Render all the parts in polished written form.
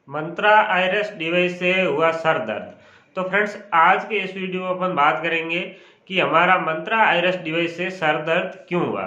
मंत्रा Iris device से हुआ sir दर्द। तो फ्रेंड्स, आज के इस वीडियो में अपन बात करेंगे कि हमारा मंत्रा आयरस डिवाइस से सर दर्द क्यों हुआ।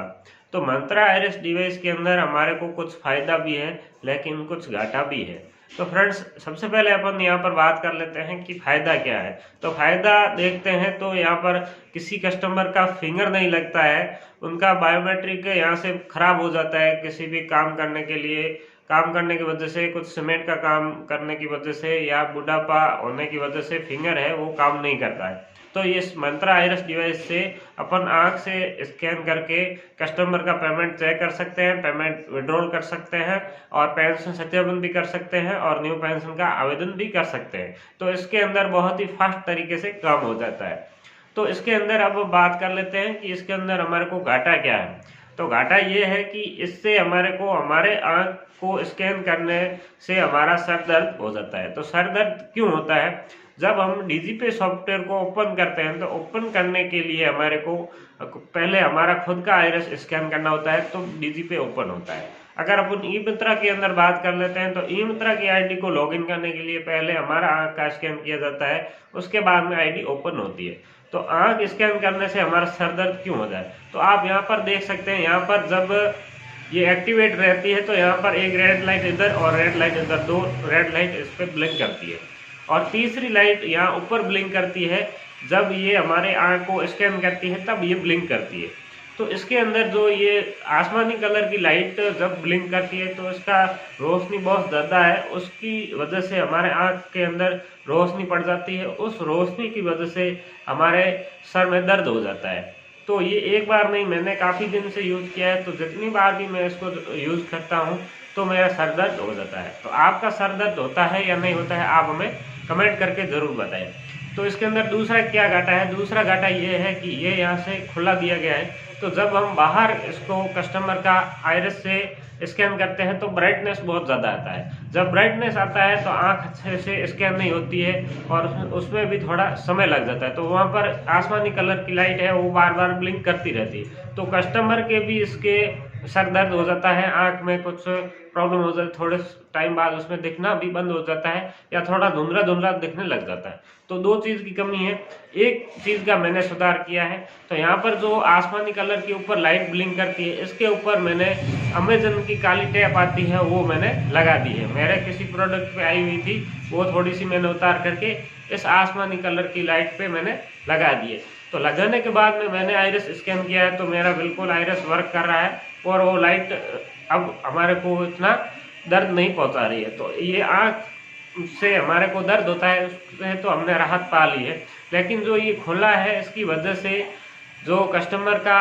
तो मंत्रा आयरस डिवाइस के अंदर हमारे को कुछ फायदा भी है लेकिन कुछ घाटा भी है। तो फ्रेंड्स, सबसे पहले अपन यहाँ पर बात कर लेते हैं कि फायदा क्या है। तो फायदा देखते हैं तो यहाँ पर किसी कस्टमर का फिंगर नहीं लगता है, उनका बायोमेट्रिक यहाँ से खराब हो जाता है किसी भी काम करने के लिए, काम करने की वजह से, कुछ सीमेंट का काम करने की वजह से या बुढ़ापा होने की वजह से फिंगर है वो काम नहीं करता है। तो इस मंत्रा आयरस डिवाइस से अपन आंख से स्कैन करके कस्टमर का पेमेंट चेक कर सकते हैं, पेमेंट विड्रॉल कर सकते हैं और पेंशन सत्यापन भी कर सकते हैं और न्यू पेंशन का आवेदन भी कर सकते हैं। तो इसके अंदर बहुत ही फास्ट तरीके से काम हो जाता है। तो इसके अंदर अब बात कर लेते हैं कि इसके अंदर हमारे को घाटा क्या है। तो घाटा ये है कि इससे हमारे को हमारे आंख को स्कैन करने से हमारा सर दर्द हो जाता है। तो सर दर्द क्यों होता है? जब हम डीजीपे सॉफ्टवेयर को ओपन करते हैं तो ओपन करने के लिए हमारे को पहले हमारा खुद का आइरिस स्कैन करना होता है, तो डीजीपे ओपन होता है। अगर अपन ई मित्रा के अंदर बात कर लेते हैं तो ई मित्रा की आईडी को लॉगिन करने के लिए पहले हमारा आंख का स्कैन किया जाता है, उसके बाद में आईडी ओपन होती है। तो आंख स्कैन करने से हमारा सर दर्द क्यों हो जाए, तो आप यहाँ पर देख सकते हैं, यहाँ पर जब ये एक्टिवेट रहती है तो यहाँ पर एक रेड लाइट इधर और रेड लाइट इधर, दो रेड लाइट इस पर ब्लिंक करती है और तीसरी लाइट यहाँ ऊपर ब्लिंक करती है। जब ये हमारे आंख को स्कैन करती है तब ये ब्लिंक करती है। तो इसके अंदर जो ये आसमानी कलर की लाइट जब ब्लिंक करती है तो इसका रोशनी बहुत ज़्यादा है, उसकी वजह से हमारे आंख के अंदर रोशनी पड़ जाती है, उस रोशनी की वजह से हमारे सर में दर्द हो जाता है। तो ये एक बार नहीं, मैंने काफ़ी दिन से यूज़ किया है, तो जितनी बार भी मैं इसको यूज़ करता हूँ तो मेरा सर दर्द हो जाता है। तो आपका सर दर्द होता है या नहीं होता है, आप हमें कमेंट करके ज़रूर बताएं। तो इसके अंदर दूसरा क्या घाटा है? दूसरा घाटा ये है कि ये यहाँ से खुला दिया गया है, तो जब हम बाहर इसको कस्टमर का आइरिस से स्कैन करते हैं तो ब्राइटनेस बहुत ज़्यादा आता है। जब ब्राइटनेस आता है तो आंख अच्छे से स्कैन नहीं होती है और उसमें भी थोड़ा समय लग जाता है। तो वहाँ पर आसमानी कलर की लाइट है वो बार बार ब्लिंक करती रहती है, तो कस्टमर के भी इसके सर दर्द हो जाता है, आंख में कुछ प्रॉब्लम हो जाती है, थोड़े टाइम बाद उसमें दिखना भी बंद हो जाता है या थोड़ा धुंधला धुंधला दिखने लग जाता है। तो दो चीज़ की कमी है। एक चीज़ का मैंने सुधार किया है, तो यहाँ पर जो आसमानी कलर के ऊपर लाइट ब्लिंक करती है इसके ऊपर मैंने अमेजन की काली टैप आती है वो मैंने लगा दी है। मेरे किसी प्रोडक्ट पे आई हुई थी, वो थोड़ी सी मैंने उतार करके इस आसमानी कलर की लाइट पे मैंने लगा दी है। तो लगाने के बाद में मैंने आइरिस स्कैन किया है तो मेरा बिल्कुल आइरिस वर्क कर रहा है और वो लाइट अब हमारे को इतना दर्द नहीं पहुंचा रही है। तो ये आँख से हमारे को दर्द होता है उससे तो हमने राहत पा ली है, लेकिन जो ये खुला है इसकी वजह से जो कस्टमर का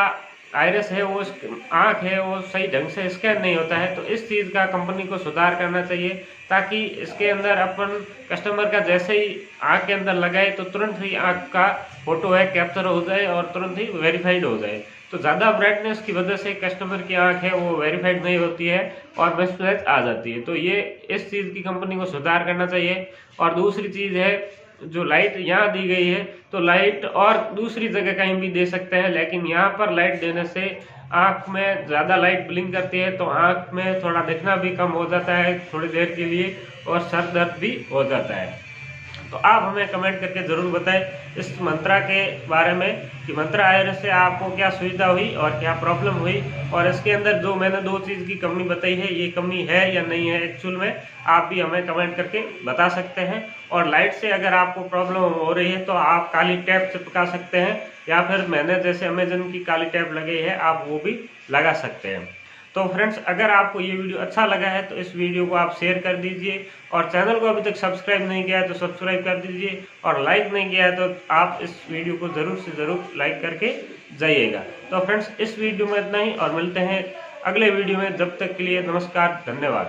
आइरिस है, वो आँख है वो सही ढंग से स्कैन नहीं होता है। तो इस चीज़ का कंपनी को सुधार करना चाहिए ताकि इसके अंदर अपन कस्टमर का जैसे ही आँख के अंदर लगाए तो तुरंत ही आँख का फोटो है कैप्चर हो जाए और तुरंत ही वेरीफाइड हो जाए। तो ज़्यादा ब्राइटनेस की वजह से कस्टमर की आँख है वो वेरीफाइड नहीं होती है और मिसमैच आ जाती है। तो ये इस चीज़ की कंपनी को सुधार करना चाहिए। और दूसरी चीज़ है, जो लाइट यहाँ दी गई है तो लाइट और दूसरी जगह कहीं भी दे सकते हैं, लेकिन यहाँ पर लाइट देने से आँख में ज़्यादा लाइट ब्लिंक करती है तो आँख में थोड़ा देखना भी कम हो जाता है थोड़ी देर के लिए और सर दर्द भी हो जाता है। तो आप हमें कमेंट करके ज़रूर बताएं इस मंत्रा के बारे में कि मंत्रा आइरिस से आपको क्या सुविधा हुई और क्या प्रॉब्लम हुई, और इसके अंदर जो मैंने दो चीज़ की कमी बताई है ये कमी है या नहीं है एक्चुअल में, आप भी हमें कमेंट करके बता सकते हैं। और लाइट से अगर आपको प्रॉब्लम हो रही है तो आप काली टैप चिपका सकते हैं या फिर मैंने जैसे अमेजन की काली टैप लगी है आप वो भी लगा सकते हैं। तो फ्रेंड्स, अगर आपको ये वीडियो अच्छा लगा है तो इस वीडियो को आप शेयर कर दीजिए और चैनल को अभी तक सब्सक्राइब नहीं किया है तो सब्सक्राइब कर दीजिए और लाइक नहीं किया है तो आप इस वीडियो को ज़रूर से ज़रूर लाइक करके जाइएगा। तो फ्रेंड्स, इस वीडियो में इतना ही और मिलते हैं अगले वीडियो में। जब तक के लिए नमस्कार, धन्यवाद।